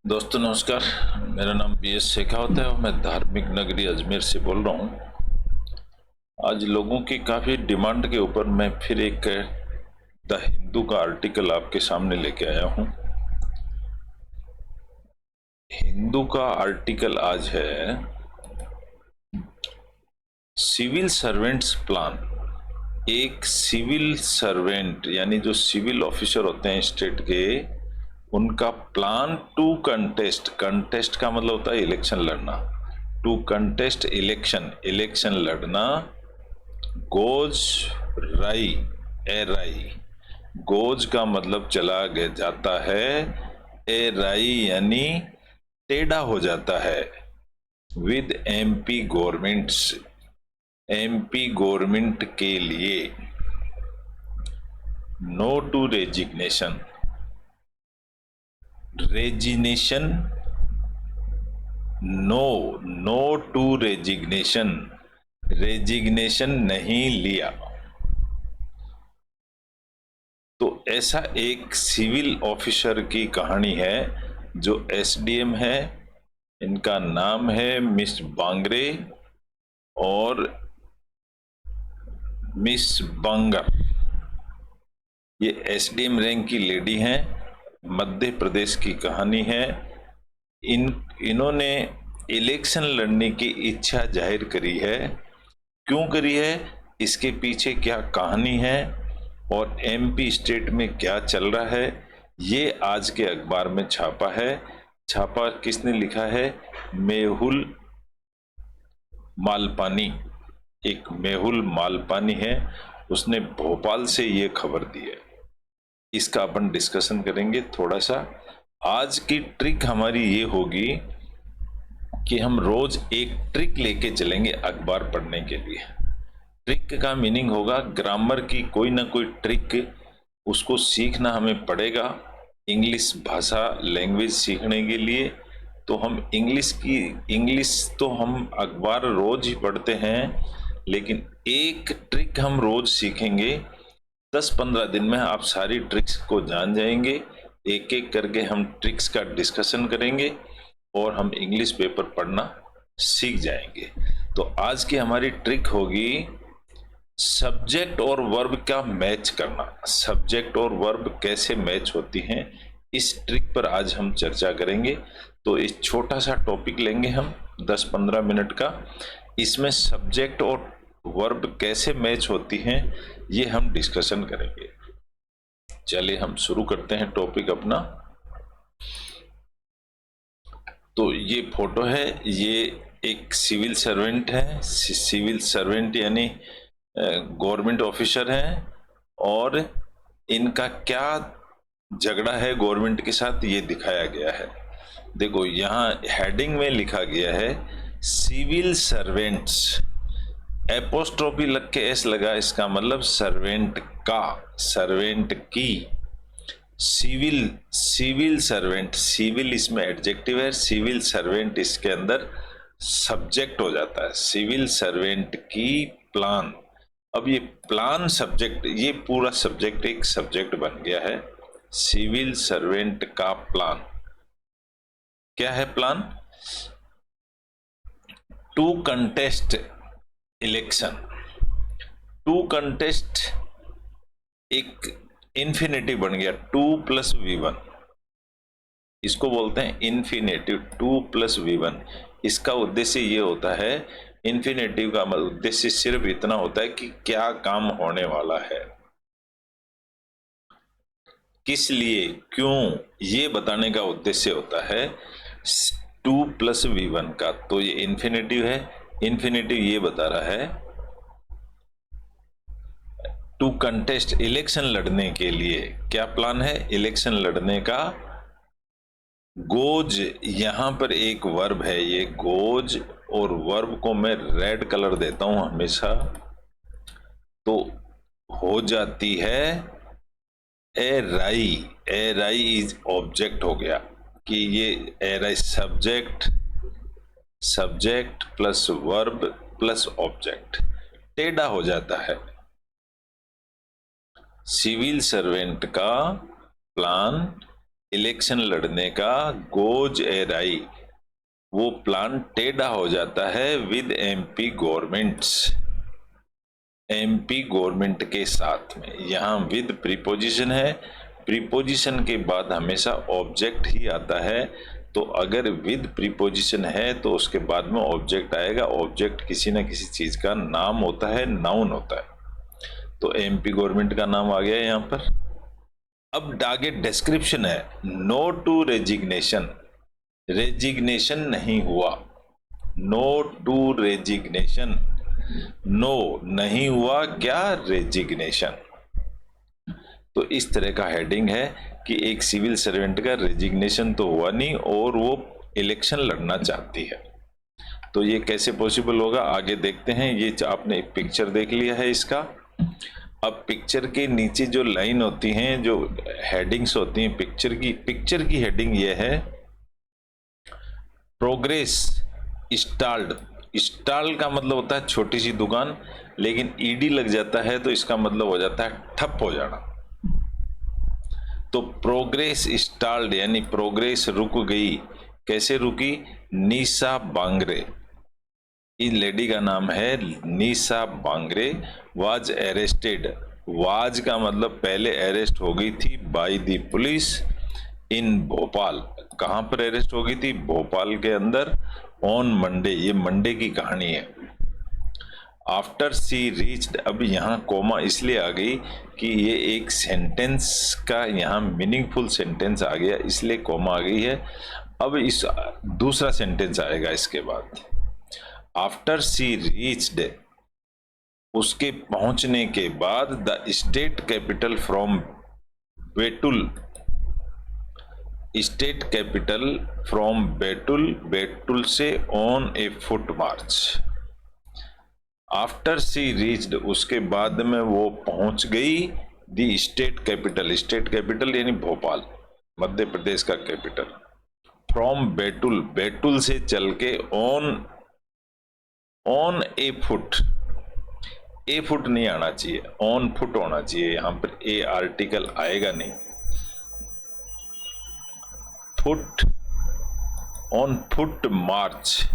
दोस्तों नमस्कार। मेरा नाम BS शेखावत है और मैं धार्मिक नगरी अजमेर से बोल रहा हूँ। आज लोगों की काफ़ी डिमांड के ऊपर मैं फिर एक द हिंदू का आर्टिकल आपके सामने लेके आया हूँ। हिंदू का आर्टिकल आज है सिविल सर्वेंट्स प्लान। एक सिविल सर्वेंट यानी जो सिविल ऑफिसर होते हैं स्टेट के, उनका प्लान टू कंटेस्ट, कंटेस्ट का मतलब होता है इलेक्शन लड़ना, टू कंटेस्ट इलेक्शन, इलेक्शन लड़ना, गोज राई, ए राई, गोज का मतलब चला गया जाता है, ए राई यानी टेढ़ा हो जाता है, with MP governments, MP government के लिए, no to resignation, resignation no, no to resignation, resignation नहीं लिया। तो ऐसा एक सिविल ऑफिसर की कहानी है जो SDM है, इनका नाम है मिस बांगरे और मिस बांगर। ये SDM रैंक की लेडी हैं, मध्य प्रदेश की कहानी है। इन्होंने इलेक्शन लड़ने की इच्छा जाहिर करी है। क्यों करी है, इसके पीछे क्या कहानी है और MP स्टेट में क्या चल रहा है, ये आज के अखबार में छापा है। छापा किसने लिखा है, मेहुल मालपानी, एक मेहुल मालपानी है, उसने भोपाल से ये खबर दी है। इसका अपन डिस्कशन करेंगे थोड़ा सा। आज की ट्रिक हमारी ये होगी कि हम रोज एक ट्रिक लेके चलेंगे अखबार पढ़ने के लिए। ट्रिक का मीनिंग होगा ग्रामर की कोई ना कोई ट्रिक, उसको सीखना हमें पड़ेगा। इंग्लिश भाषा लैंग्वेज सीखने के लिए तो हम इंग्लिश तो हम अखबार रोज ही पढ़ते हैं, लेकिन एक ट्रिक हम रोज सीखेंगे। 10-15 दिन में आप सारी ट्रिक्स को जान जाएंगे। एक एक करके हम ट्रिक्स का डिस्कशन करेंगे और हम इंग्लिश पेपर पढ़ना सीख जाएंगे। तो आज की हमारी ट्रिक होगी सब्जेक्ट और वर्ब का मैच करना। सब्जेक्ट और वर्ब कैसे मैच होती हैं, इस ट्रिक पर आज हम चर्चा करेंगे। तो इस छोटा सा टॉपिक लेंगे हम 10-15 मिनट का, इसमें सब्जेक्ट और वर्ब कैसे मैच होती हैं ये हम डिस्कशन करेंगे। चलिए हम शुरू करते हैं टॉपिक अपना। तो ये फोटो है, ये एक सिविल सर्वेंट है, सिविल सर्वेंट यानी गवर्नमेंट ऑफिसर हैं, और इनका क्या झगड़ा है गवर्नमेंट के साथ ये दिखाया गया है। देखो यहाँ हेडिंग में लिखा गया है सिविल सर्वेंट्स, एपोस्ट्रोफी लग के एस लगा, इसका मतलब सर्वेंट का, सर्वेंट की। सिविल, सिविल सर्वेंट, सिविल इसमें एडजेक्टिव है, सिविल सर्वेंट इसके अंदर सब्जेक्ट हो जाता है। सिविल सर्वेंट की प्लान, अब ये प्लान सब्जेक्ट, ये पूरा सब्जेक्ट एक सब्जेक्ट बन गया है। सिविल सर्वेंट का प्लान क्या है, plan to contest election. To contest एक इन्फिनेटिव बन गया, 2+V1, इसको बोलते हैं इन्फिनेटिव, 2+V1। इसका उद्देश्य ये होता है, इन्फिनेटिव का उद्देश्य सिर्फ इतना होता है कि क्या काम होने वाला है, किस लिए, क्यों, ये बताने का उद्देश्य होता है 2+V1 का। तो ये इन्फिनेटिव है, इन्फिनेटिव ये बता रहा है टू कंटेस्ट, इलेक्शन लड़ने के लिए क्या प्लान है, इलेक्शन लड़ने का। गोज, यहां पर एक वर्ब है, ये गोज, और वर्ब को मैं रेड कलर देता हूं हमेशा, तो हो जाती है ए राई। ए राई इज ऑब्जेक्ट हो गया कि ये ए राई subject, subject plus verb plus object, टेढ़ा हो जाता है। सिविल सर्वेंट का प्लान इलेक्शन लड़ने का गोज एराई, वो प्लान टेढ़ा हो जाता है with MP governments, MP government के साथ में। यहाँ विद प्रीपोजिशन है, प्रीपोजिशन के बाद हमेशा ऑब्जेक्ट ही आता है। तो अगर विद प्रीपोजिशन है तो उसके बाद में ऑब्जेक्ट आएगा। ऑब्जेक्ट किसी न किसी चीज का नाम होता है, नाउन होता है। तो एमपी गवर्नमेंट का नाम आ गया यहाँ पर। अब आगे डिस्क्रिप्शन है, नो टू रेजिग्नेशन, रेजिग्नेशन नहीं हुआ, नो टू रेजिग्नेशन, नो नहीं हुआ क्या, रेजिग्नेशन। तो इस तरह का हेडिंग है कि एक सिविल सर्वेंट का रेजिग्नेशन तो हुआ नहीं और वो इलेक्शन लड़ना चाहती है। तो ये कैसे पॉसिबल होगा, आगे देखते हैं। ये आपने एक पिक्चर देख लिया है इसका। अब पिक्चर के नीचे जो लाइन होती हैं, जो हेडिंग्स होती हैं पिक्चर की हेडिंग ये है, प्रोग्रेस स्टॉल्ड। स्टॉल का मतलब होता है छोटी सी दुकान, लेकिन ईडी लग जाता है तो इसका मतलब हो जाता है ठप हो जाना। तो प्रोग्रेस स्टॉल्ड यानी प्रोग्रेस रुक गई। कैसे रुकी, निशा बांगरे, इस लेडी का नाम है निशा बांगरे, वाज अरेस्टेड। वाज का मतलब पहले अरेस्ट हो गई थी बाय द पुलिस इन भोपाल। कहां पर अरेस्ट हो गई थी, भोपाल के अंदर, ऑन मंडे। ये मंडे की कहानी है। आफ्टर सी रीच्ड, अब यहाँ कोमा इसलिए आ गई कि ये एक सेंटेंस का यहाँ मीनिंगफुल सेंटेंस आ गया, इसलिए कोमा आ गई है। अब इस दूसरा सेंटेंस आएगा इसके बाद, आफ्टर सी रीच्ड, उसके पहुंचने के बाद, the state capital from Betul, state capital from Betul, Betul से on a foot march. After she reached, उसके बाद में वो पहुंच गई, the state capital, state capital यानी भोपाल, मध्य प्रदेश का कैपिटल, फ्रॉम बेटुल, बेटुल से चल के on a foot, A foot नहीं आना चाहिए, ऑन फुट होना चाहिए। यहां पर ए आर्टिकल आएगा नहीं। Foot, on foot march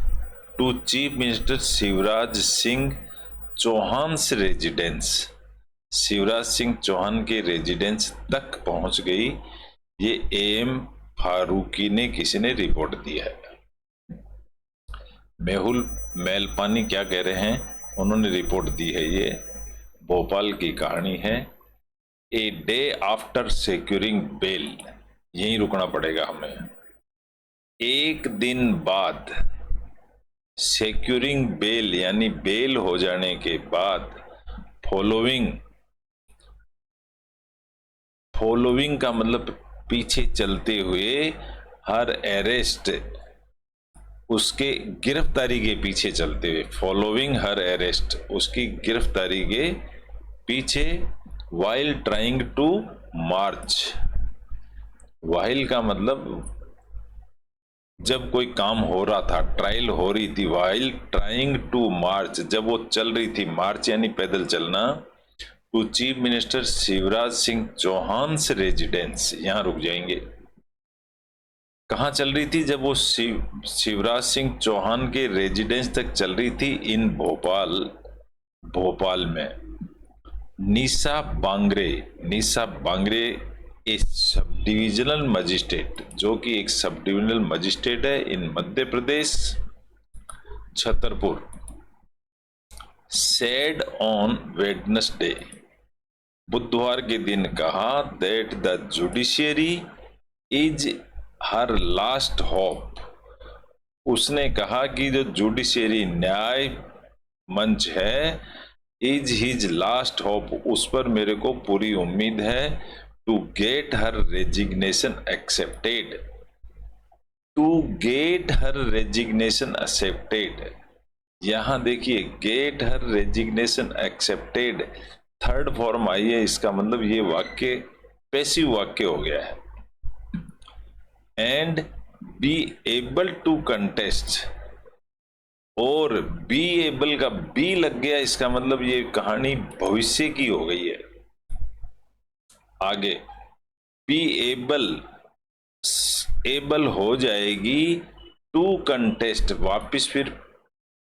to chief minister Shivraj Singh Chouhan's residence, Shivraj Singh Chouhan के रेजिडेंस तक पहुंच गई। ये एएम फारूकी ने किसी ने रिपोर्ट दी है। मेहुल मेलपानी क्या कह रहे हैं, उन्होंने रिपोर्ट दी है। ये भोपाल की कहानी है। A day after securing bail, यहीं रुकना पड़ेगा हमें। एक दिन बाद, सिक्योरिंग बेल यानी बेल हो जाने के बाद, फॉलोइंग का मतलब पीछे चलते हुए, हर अरेस्ट, उसके गिरफ्तारी के पीछे चलते हुए, फॉलोइंग हर अरेस्ट, उसकी गिरफ्तारी के पीछे, while trying to march, while का मतलब जब कोई काम हो रहा था, ट्रायल हो रही थी, वाइल ट्राइंग टू मार्च, जब वो चल रही थी, मार्च यानी पैदल चलना, to chief minister Shivraj Singh Chouhan से रेजिडेंस, यहां रुक जाएंगे। कहां चल रही थी, जब वो शिवराज सिंह चौहान के रेजिडेंस तक चल रही थी, इन भोपाल, भोपाल में। निशा बांगरे, निशा बांगरे एक सब डिविजनल मजिस्ट्रेट, जो कि एक सब डिविजनल मजिस्ट्रेट है इन Madhya Pradesh, Chhatarpur, said on Wednesday, बुधवार के दिन कहा, that the judiciary is her last hope, उसने कहा कि जो जुडिशियरी न्याय मंच है, इज हिज लास्ट होप, उस पर मेरे को पूरी उम्मीद है, to get her resignation accepted, to get her resignation accepted. यहां देखिए, get her resignation accepted, third form आई है, इसका मतलब ये वाक्य पैसिव वाक्य हो गया है। And be able to contest, और बी एबल का बी लग गया, इसका मतलब ये कहानी भविष्य की हो गई है। आगे, बी एबल एबल हो जाएगी टू कंटेस्ट, वापिस फिर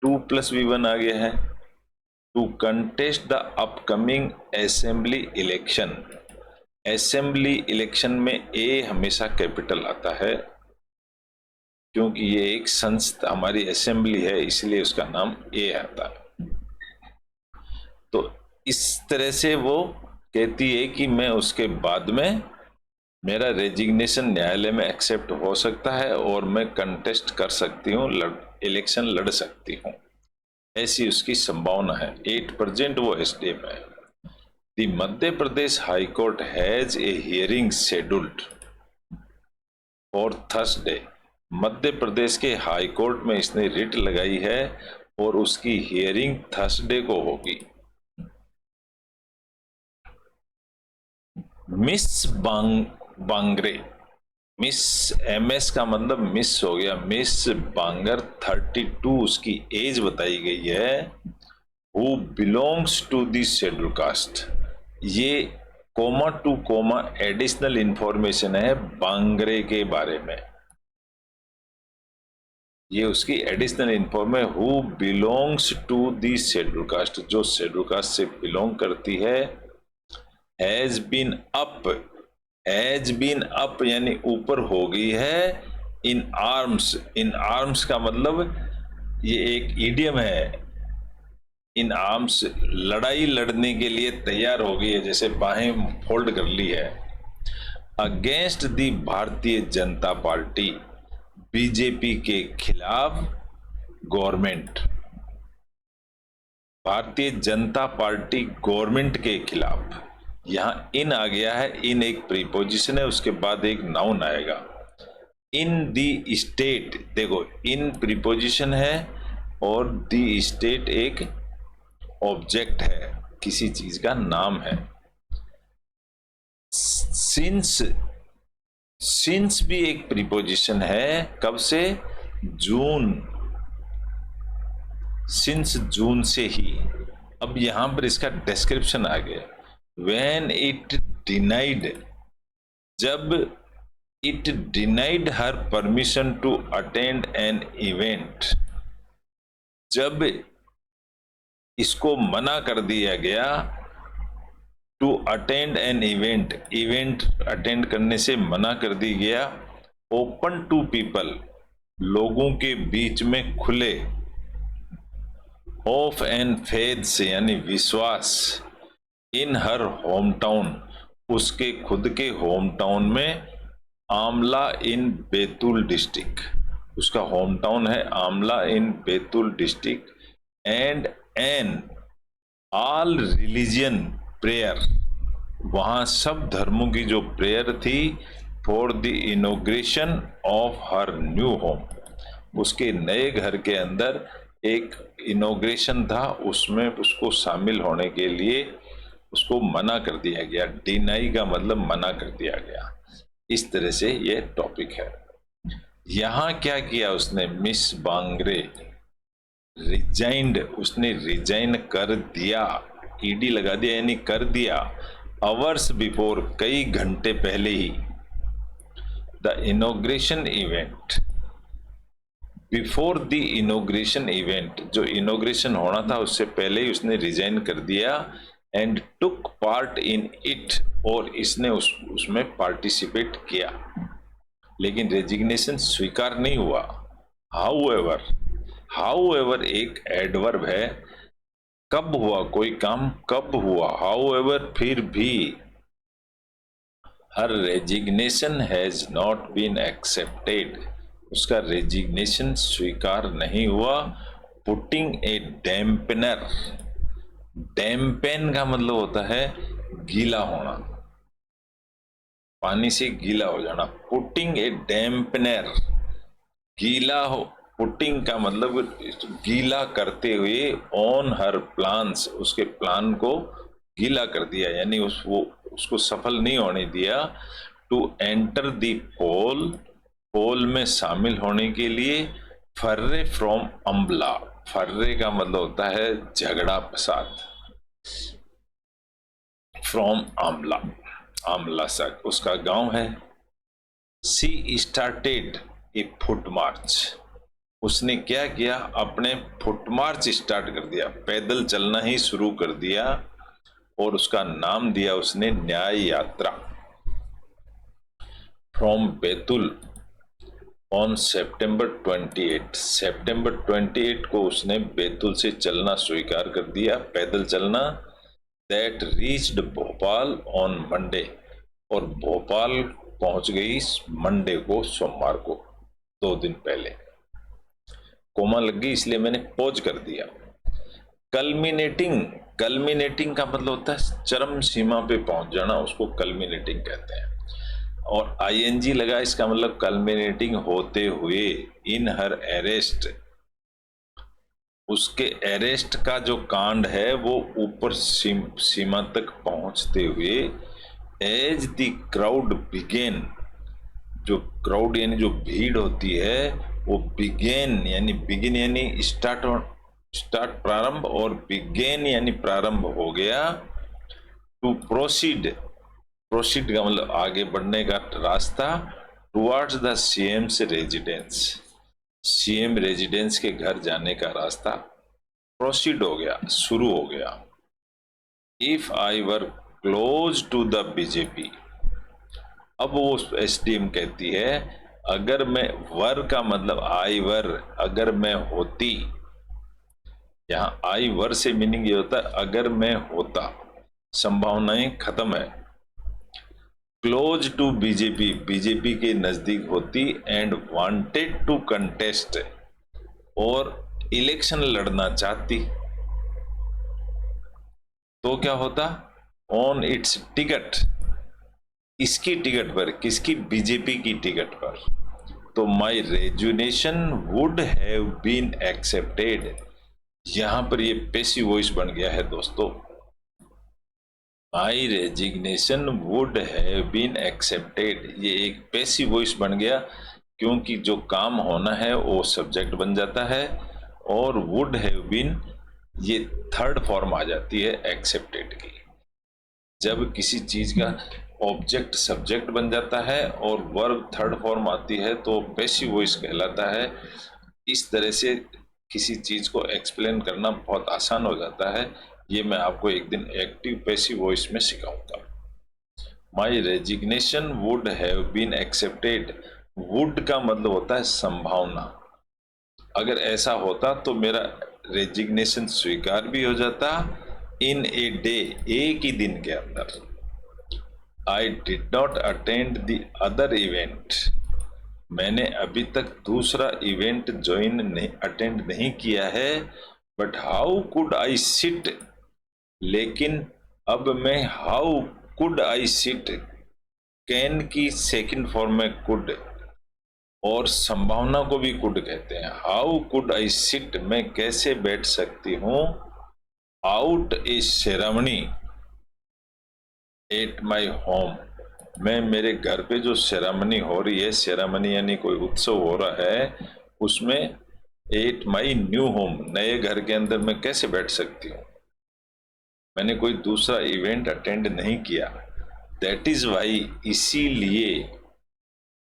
2+V1 आ गया है, to contest the upcoming assembly election. Assembly election में ए हमेशा कैपिटल आता है, क्योंकि ये एक संस्था हमारी असेंबली है, इसलिए उसका नाम ए आता है। तो इस तरह से वो कहती है कि मैं उसके बाद में मेरा रेजिग्नेशन न्यायालय में एक्सेप्ट हो सकता है और मैं कंटेस्ट कर सकती हूँ, इलेक्शन लड़ सकती हूँ, ऐसी उसकी संभावना है। 8% वो एसडीएम है। The Madhya Pradesh high court has a hearing scheduled for Thursday. Madhya Pradesh के हाई कोर्ट में इसने रिट लगाई है और उसकी हियरिंग थर्सडे को होगी। मिस बांगरे, मिस एमएस का मतलब मिस हो गया, मिस बांगर 32 उसकी एज बताई गई है, who belongs to the schedule caste. ये comma to comma additional information है बांगरे के बारे में, ये उसकी additional information, who belongs to the schedule caste, जो शेड्यूल कास्ट से बिलोंग करती है। Has been up, has been up यानी ऊपर हो गई है, इन आर्म्स, इन आर्म्स का मतलब ये एक इडियम है, इन आर्म्स लड़ाई लड़ने के लिए तैयार हो गई है, जैसे बाहें फोल्ड कर ली है, against the Bharatiya Janata party, BJP के खिलाफ government, Bharatiya Janata party government के खिलाफ। यहां इन आ गया है, इन एक प्रीपोजिशन है, उसके बाद एक नाउन आएगा। इन दी स्टेट, देखो इन प्रीपोजिशन है और दी स्टेट एक ऑब्जेक्ट है, किसी चीज का नाम है। सिंस, सिंस भी एक प्रीपोजिशन है, कब से, जून, सिंस जून से ही। अब यहां पर इसका डिस्क्रिप्शन आ गया, व्हेन इट डिनाइड, जब it denied her permission to attend an event, जब इसको मना कर दिया गया to attend an event, event attend करने से मना कर दिया गया, ओपन टू पीपल, लोगों के बीच में खुले, ऑफ एन फेथ से यानी विश्वास, इन हर होम टाउन, उसके खुद के होम टाउन में, आमला इन बैतूल डिस्ट्रिक्ट, उसका होम टाउन है Amla in Betul district, and an all religion prayer, वहां सब धर्मों की जो प्रेयर थी, for the inauguration of her new home, उसके नए घर के अंदर एक इनोग्रेशन था, उसमें उसको शामिल होने के लिए उसको मना कर दिया गया। डिनाई का मतलब मना कर दिया गया। इस तरह से ये टॉपिक है। यहां क्या किया उसने, मिस बांगरे रिजाइंड, उसने रिजाइन कर दिया, ईडी लगा दिया यानी कर दिया, आवर्स बिफोर, कई घंटे पहले ही, the inauguration event, before the inauguration event, जो इनोग्रेशन होना था उससे पहले ही उसने रिजाइन कर दिया, and took part in it, और इसने उसमें पार्टिसिपेट किया, लेकिन रेजिग्नेशन स्वीकार नहीं हुआ। हाउएवर, हाउएवर एक एडवर्ब है, कब हुआ कोई काम, कब हुआ, हाउएवर फिर भी, her resignation has not been accepted, उसका रेजिग्नेशन स्वीकार नहीं हुआ, पुटिंग ए डैम्पनर, डैम्पेन का मतलब होता है गीला होना, पानी से गीला हो जाना, पुटिंग ए डैम्पनर, गीला हो, पुटिंग का मतलब गीला करते हुए, ऑन हर प्लान्स, उसके प्लान को गीला कर दिया, यानी उसको सफल नहीं होने दिया, टू एंटर दी पोल, पोल में शामिल होने के लिए, फर्रे फ्रॉम अम्बला, फर्रे का मतलब होता है झगड़ा फसाद, फ्रॉम आमला, आमला सा उसका गांव है, शी स्टार्टेड ए फुट मार्च। उसने क्या किया, अपने फुट मार्च स्टार्ट कर दिया, पैदल चलना ही शुरू कर दिया, और उसका नाम दिया उसने न्याय यात्रा। फ्रॉम बैतुल ऑन सितंबर 28, सितंबर 28 को उसने बैतुल से चलना स्वीकार कर दिया, पैदल चलना। That reached Bhopal on Monday, और भोपाल पहुंच गई मंडे को, सोमवार को, 2 दिन पहले। कोमा लग गई इसलिए मैंने पॉज कर दिया। कल्मिनेटिंग, कल्मिनेटिंग का मतलब होता है चरम सीमा पे पहुंच जाना, उसको कल्मिनेटिंग कहते हैं। और आईएनजी लगा, इसका मतलब कल्मिनेटिंग होते हुए, इन हर अरेस्ट, उसके अरेस्ट का जो कांड है वो ऊपर सीमा तक पहुंचते हुए। एज द क्राउड बिगेन, जो क्राउड यानी जो भीड़ होती है, वो बिगेन यानी बिगिन यानी स्टार्ट, स्टार्ट प्रारंभ, और बिगेन यानी प्रारंभ हो गया। टू प्रोसीड, प्रोसीड का मतलब आगे बढ़ने का रास्ता। Towards the CM's residence, CM residence के घर जाने का रास्ता प्रोसीड हो गया, शुरू हो गया। If I were close to the BJP, अब वो एसडीएम कहती है, अगर मैं, वर का मतलब आई वर, अगर मैं होती, यहां आई वर से मीनिंग ये होता है अगर मैं होता, संभावनाएं खत्म है। क्लोज टू बीजेपी, बीजेपी के नजदीक होती, एंड वांटेड टू कंटेस्ट, और इलेक्शन लड़ना चाहती, तो क्या होता, ऑन इट्स टिकट, इसकी टिकट पर, किसकी, बीजेपी की टिकट पर, तो my resignation would have been accepted. यहां पर ये पैसिव वॉइस बन गया है दोस्तों, my resignation would have been accepted, ये एक पैसिव वॉइस बन गया, क्योंकि जो काम होना है वो सब्जेक्ट बन जाता है, और वुड हैव बीन ये थर्ड फॉर्म आ जाती है एक्सेप्टेड की। जब किसी चीज का ऑब्जेक्ट सब्जेक्ट बन जाता है और वर्ब थर्ड फॉर्म आती है तो पैसिव वॉइस कहलाता है। इस तरह से किसी चीज को एक्सप्लेन करना बहुत आसान हो जाता है। ये मैं आपको एक दिन एक्टिव पैसिव वॉइस में सिखाऊंगा। My resignation would have been accepted, would का मतलब होता है संभावना, अगर ऐसा होता तो मेरा रेजिग्नेशन स्वीकार भी हो जाता इन ए डे, एक ही दिन के अंदर। I did not attend the other event, मैंने अभी तक दूसरा इवेंट ज्वाइन नहीं, अटेंड नहीं किया है। But how could I sit, लेकिन अब मैं, how could I sit, can की सेकंड फॉर्म में कुड, और संभावना को भी कुड कहते हैं। हाउ कुड आई सिट, मैं कैसे बैठ सकती हूँ, out A ceremony at my home, मैं मेरे घर पे जो सेरेमनी हो रही है, सेरेमनी यानी कोई उत्सव हो रहा है, उसमें एट माई न्यू होम, नए घर के अंदर मैं कैसे बैठ सकती हूँ, मैंने कोई दूसरा इवेंट अटेंड नहीं किया। दैट इज वाई, इसीलिए,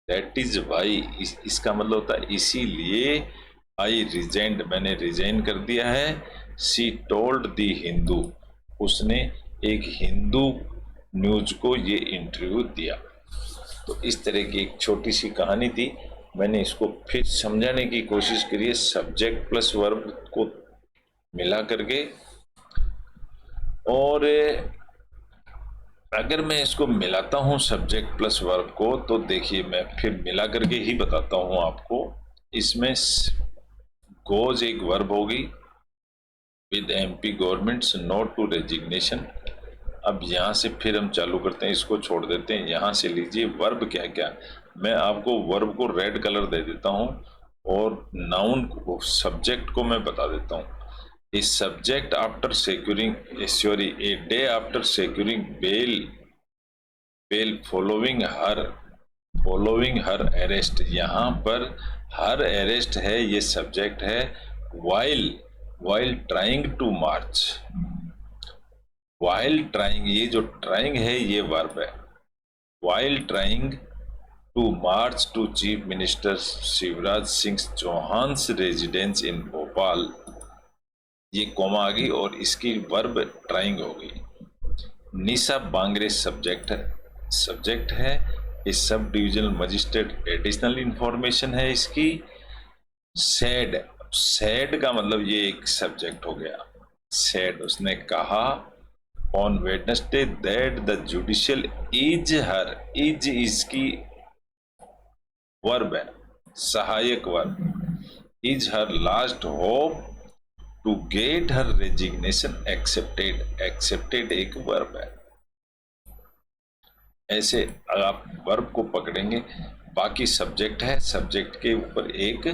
दैट इज वाई इसका मतलब होता है इसीलिए, आई रिजाइंड, मैंने रिजाइन कर दिया है। शी टोल्ड दी हिंदू, उसने एक हिंदू न्यूज को ये इंटरव्यू दिया। तो इस तरह की एक छोटी सी कहानी थी, मैंने इसको फिर समझाने की कोशिश करी है सब्जेक्ट प्लस वर्ब को मिला करके। और अगर मैं इसको मिलाता हूं सब्जेक्ट प्लस वर्ब को, तो देखिए मैं फिर मिला करके ही बताता हूं आपको। इसमें गोज एक वर्ब होगी with MP governments not to resignation. अब यहाँ से फिर हम चालू करते हैं, इसको छोड़ देते हैं, यहाँ से लीजिए वर्ब क्या क्या। मैं आपको वर्ब को रेड कलर दे देता हूँ और नाउन को, सब्जेक्ट को मैं बता देता हूँ। A subject after securing, a day after securing bail following her arrest, यहाँ पर हर अरेस्ट है, ये सब्जेक्ट है। while trying to march, while trying, ये जो trying है ये वर्ब है। while trying to march to Chief Minister Shivraj Singh Chouhan's residence in Bhopal, ये कॉमा आ गई और इसकी वर्ब ट्राइंग हो गई। निशा बांगरे सब्जेक्ट है। इस sub divisional magistrate additional information है इसकी। सैड का मतलब ये एक सब्जेक्ट हो गया। सैड, उसने कहा on Wednesday that the judicial is इसकी वर्ब है, सहायक verb. Is her last hope to get her resignation accepted एक वर्ब है। ऐसे आप वर्ब को पकड़ेंगे, बाकी सब्जेक्ट है, सब्जेक्ट के ऊपर एक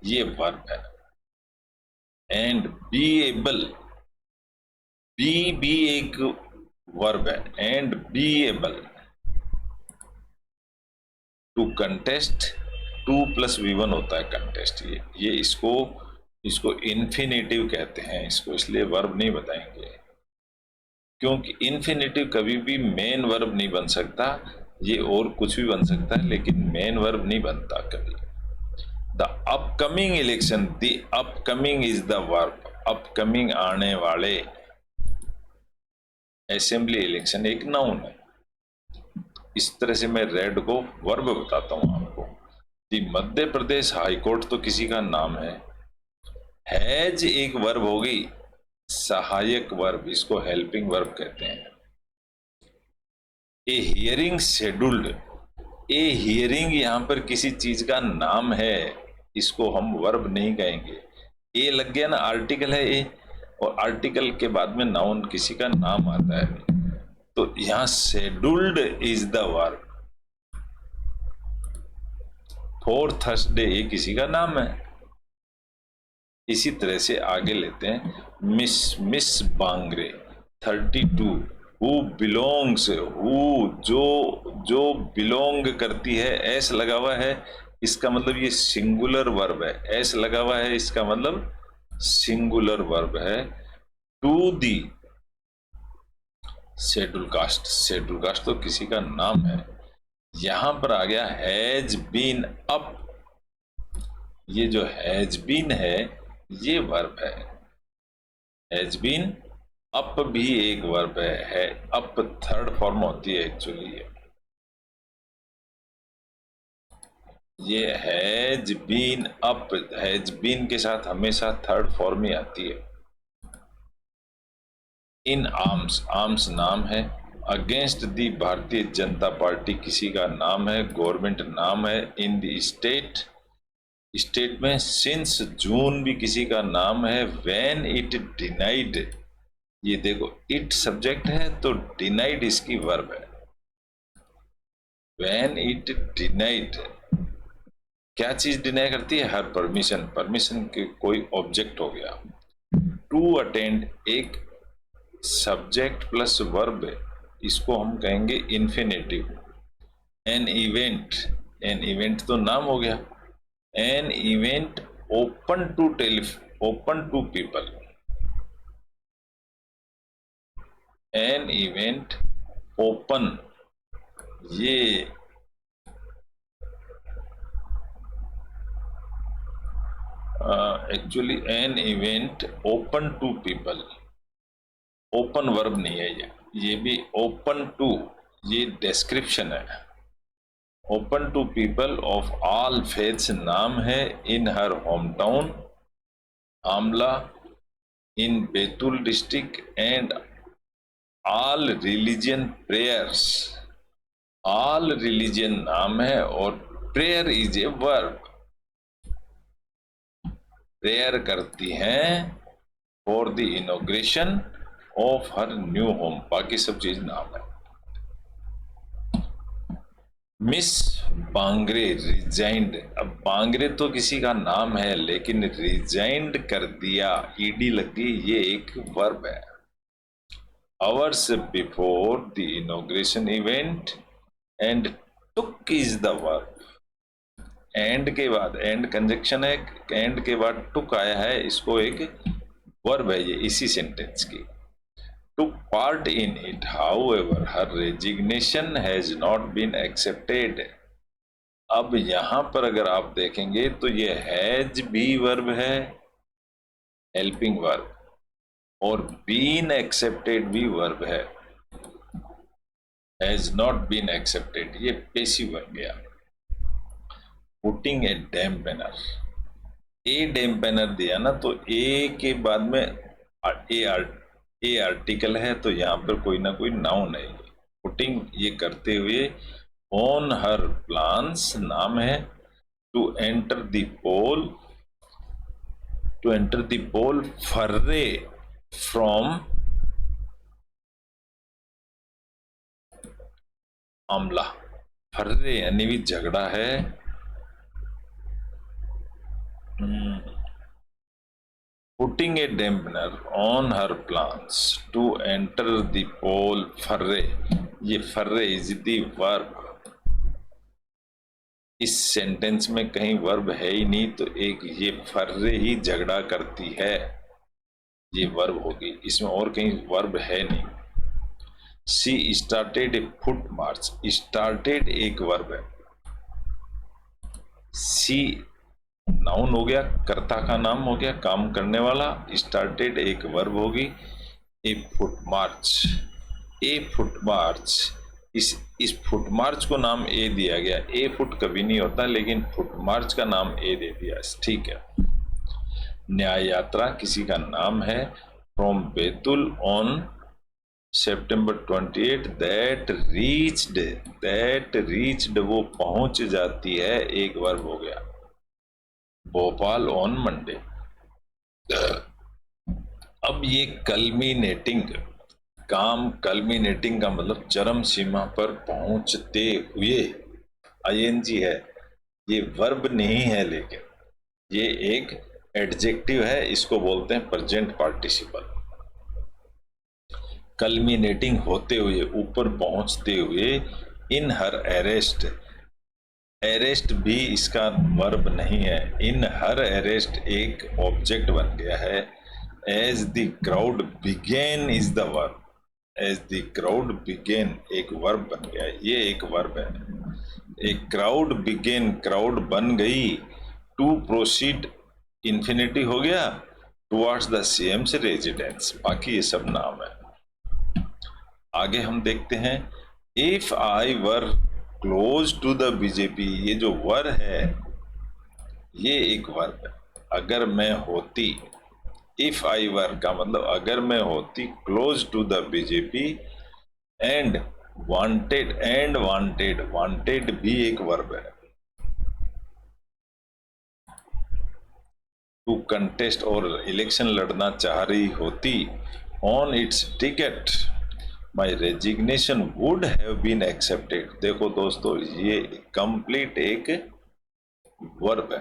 ये वर्ब है। एंड बी एबल, बी एक वर्ब है। And be able to contest, 2 + V1 होता है कंटेस्ट। ये इसको इन्फिनेटिव कहते हैं इसको, इसलिए वर्ब नहीं बताएंगे, क्योंकि इन्फिनेटिव कभी भी मेन वर्ब नहीं बन सकता। ये और कुछ भी बन सकता है लेकिन मेन वर्ब नहीं बनता कभी। The upcoming election, the upcoming is the verb, upcoming आने वाले। असेंबली इलेक्शन एक नाउन है। इस तरह से मैं रेड को वर्ब बताता हूं आपको। दी मध्य प्रदेश हाईकोर्ट तो किसी का नाम है। हैज एक वर्ब होगी, सहायक वर्ब, इसको हेल्पिंग वर्ब कहते हैं। ए हियरिंग शेड्यूल्ड, ए हियरिंग यहां पर किसी चीज का नाम है, इसको हम वर्ब नहीं कहेंगे। ए लग गया ना, आर्टिकल है ए, और आर्टिकल के बाद में नाउन किसी का नाम आता है, तो यहां scheduled is the verb. For Thursday ये किसी का नाम है। इसी तरह से आगे लेते हैं। Miss Bangre 32, who belongs, who जो बिलोंग करती है, एस लगा हुआ है, इसका मतलब ये सिंगुलर वर्ब है। एस लगा हुआ है, इसका मतलब सिंगुलर वर्ब है। टू दी शेड्यूल कास्ट तो किसी का नाम है। यहां पर आ गया हैज बीन अप, ये जो हैज बीन है ये वर्ब है। हैज बीन अप भी एक वर्ब है अप थर्ड फॉर्म होती है एक्चुअली। ये has been up, has been के साथ हमेशा थर्ड फॉर्म ही आती है। इन आर्म्स नाम है। Against the Bharatiya Janata party किसी का नाम है, गवर्नमेंट नाम है। इन दी स्टेट में सिंस जून भी किसी का नाम है। व्हेन इट डिनाइड, ये देखो इट सब्जेक्ट है तो डिनाइड इसकी वर्ब है। व्हेन इट डिनाइड, क्या चीज डिनाई करती है? हर परमिशन के कोई ऑब्जेक्ट हो गया। टू अटेंड एक सब्जेक्ट प्लस वर्ब, इसको हम कहेंगे इन्फिनेटिव। एन इवेंट तो नाम हो गया। An event open to people, an event open, ये actually an event open to people, open verb नहीं है ये भी ओपन टू, ये डिस्क्रिप्शन है। Open to people of all faiths नाम है। In her home town Amla, in Betul district. And all religion prayers, all religion नाम है और prayer is a verb. Prayer करती हैं for the inauguration of her new home, बाकी सब चीज नाम है। मिस बांगरे रिजाइंड, अब बांगरे तो किसी का नाम है लेकिन रिजाइंड कर दिया, ईडी लग गई, ये एक वर्ब है। Hours before the inauguration event and took is the verb. And के बाद, एंड कंजक्शन है, एंड के बाद टुक आया है, इसको एक वर्ब है ये इसी सेंटेंस की। took part in it, however her resignation has not been accepted। अब यहां पर अगर आप देखेंगे तो ये हैज भी वर्ब है, हेल्पिंग वर्ब, और बीन एक्सेप्टेड भी वर्ब है। हैज नॉट बीन एक्सेप्टेड ये पेसिव बन गया। पुटिंग ए डैम्पेनर, ए डैम्पेनर दिया ना, तो ए के बाद में ए आर्टिकल है, तो यहां पर कोई ना कोई नाउन है। पुटिंग ये करते हुए, ऑन हर प्लान्स नाम है, to enter the poll, to enter the poll fray from Amla. Fray यानी भी झगड़ा है। Putting a dampener on her plans to enter the poll fray, ये फर्रे इज द वर्ब। इस सेंटेंस में कहीं वर्ब है ही नहीं, तो एक ये फर्रे ही झगड़ा करती है, ये वर्ब होगी, इसमें और कहीं वर्ब है नहीं। She started a foot march, started एक वर्ब है, सी नाउन हो गया, कर्ता का नाम हो गया, काम करने वाला। स्टार्टेड एक वर्ब होगी। ए फुट मार्च, ए फुट मार्च, इस फुट मार्च को नाम ए दिया गया। ए फुट कभी नहीं होता, लेकिन फुट मार्च का नाम ए दे दिया, ठीक है। न्याय यात्रा किसी का नाम है। From Betul on September 28, that reached वो पहुंच जाती है, एक वर्ब हो गया। भोपाल ऑन मंडे, अब ये कल्मिनेटिंग, काम कल्मिनेटिंग का मतलब चरम सीमा पर पहुंचते हुए, आईएनजी है, ये वर्ब नहीं है, लेकिन ये एक एडजेक्टिव है, इसको बोलते हैं प्रेजेंट पार्टिसिपल। कल्मिनेटिंग होते हुए, ऊपर पहुंचते हुए। इन हर अरेस्ट, अरेस्ट भी इसका वर्ब नहीं है, इन हर अरेस्ट एक ऑब्जेक्ट बन गया है। As the crowd began is the verb, as the crowd began एक वर्ब बन गया, ये एक वर्ब है। एक क्राउड बिगेन, क्राउड बन गई। टू प्रोसीड इंफिनिटी हो गया, टुवर्ड्स द सीएम्स रेजिडेंस, बाकी ये सब नाम है। आगे हम देखते हैं, if I were close to the BJP, ये जो वर है ये एक वर्ब है। अगर मैं होती, इफ आई वर का मतलब अगर मैं होती close to the BJP. And wanted, and wanted, wanted भी एक वर्ब है। टू कंटेस्ट और इलेक्शन लड़ना चाह रही होती। On its ticket my resignation would have been accepted. देखो दोस्तों, ये कंप्लीट एक वर्ब है।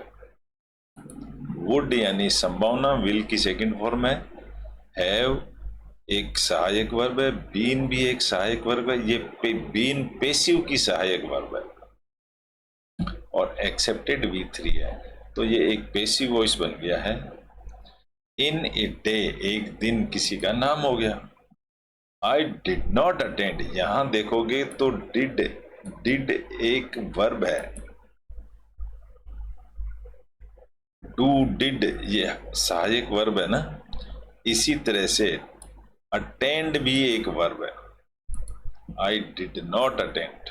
वुड यानी संभावना, विल की सेकंड फॉर्म है, हैव एक सहायक वर्ब है, बीन भी एक सहायक वर्ब है, ये बीन पेसिव की सहायक वर्ब है, और एक्सेप्टेड V3 है, तो ये एक पेसिव वॉइस बन गया है। इन ए डे एक दिन किसी का नाम हो गया। आई डिड नॉट अटेंड, यहां देखोगे तो डिड एक वर्ब है। डू डिड ये सहायक वर्ब है ना, इसी तरह से अटेंड भी एक वर्ब है। आई डिड नॉट अटेंड,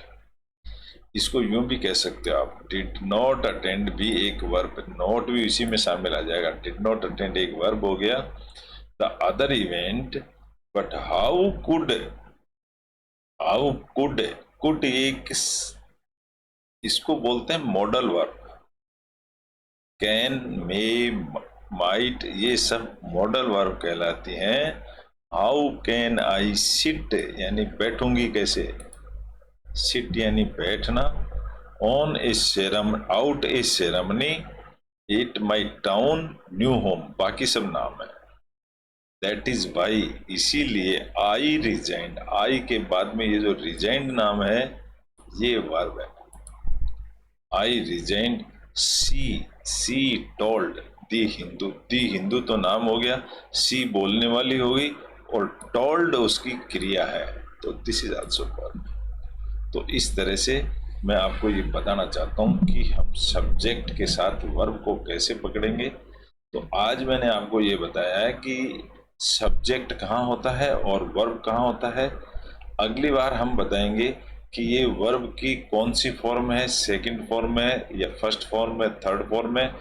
इसको यूं भी कह सकते हो आप, डिड नॉट अटेंड भी एक वर्ब, नॉट भी इसी में शामिल आ जाएगा। डिड नॉट अटेंड एक वर्ब हो गया। The other event, but how could, how could एक, इसको बोलते हैं modal verb. Can, may, might, ये सब मॉडल वर्ब कहलाती हैं। हाउ कैन आई सिट यानी बैठूंगी कैसे, सिट यानी बैठना। On A ceremony, out A ceremony, at my town, new home, बाकी सब नाम है। दैट इज वाई, इसीलिए। आई रिजाइंड, आई के बाद में ये जो रिजाइंड नाम है ये वर्ब है। आई रिजाइंड। सी टोल्ड दी हिंदू, दी हिंदू तो नाम हो गया, सी बोलने वाली होगी, और टोल्ड उसकी क्रिया है, तो दिस इज आल्सो वर्ब। तो इस तरह से मैं आपको ये बताना चाहता हूँ कि हम सब्जेक्ट के साथ वर्ब को कैसे पकड़ेंगे। तो आज मैंने आपको ये बताया है कि सब्जेक्ट कहाँ होता है और वर्ब कहाँ होता है। अगली बार हम बताएंगे कि ये वर्ब की कौन सी फॉर्म है, सेकंड फॉर्म है या फर्स्ट फॉर्म है, थर्ड फॉर्म है।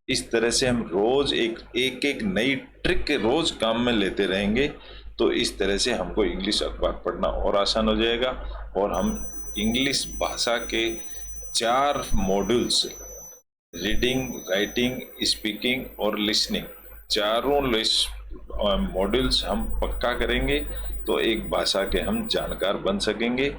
इस तरह से हम रोज एक नई ट्रिक रोज काम में लेते रहेंगे। तो इस तरह से हमको इंग्लिश अखबार पढ़ना और आसान हो जाएगा और हम इंग्लिश भाषा के 4 मॉड्यूल्स, रीडिंग, राइटिंग, स्पीकिंग और लिसनिंग, चारों मॉड्यूल्स हम पक्का करेंगे। तो एक भाषा के हम जानकार बन सकेंगे।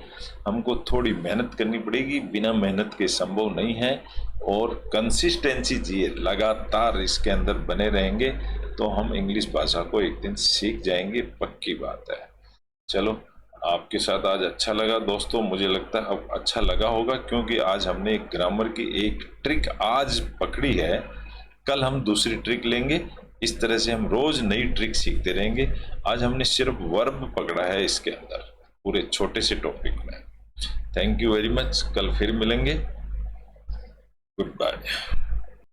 हमको थोड़ी मेहनत करनी पड़ेगी, बिना मेहनत के संभव नहीं है। और कंसिस्टेंसी चाहिए, लगातार इसके अंदर बने रहेंगे तो हम इंग्लिश भाषा को एक दिन सीख जाएंगे, पक्की बात है। चलो, आपके साथ आज अच्छा लगा दोस्तों, मुझे लगता है अब अच्छा लगा होगा क्योंकि आज हमने एक ग्रामर की एक ट्रिक आज पकड़ी है। कल हम दूसरी ट्रिक लेंगे। इस तरह से हम रोज नई ट्रिक सीखते रहेंगे। आज हमने सिर्फ वर्ब पकड़ा है इसके अंदर, पूरे छोटे से टॉपिक में। थैंक यू वेरी मच, कल फिर मिलेंगे। Good bye.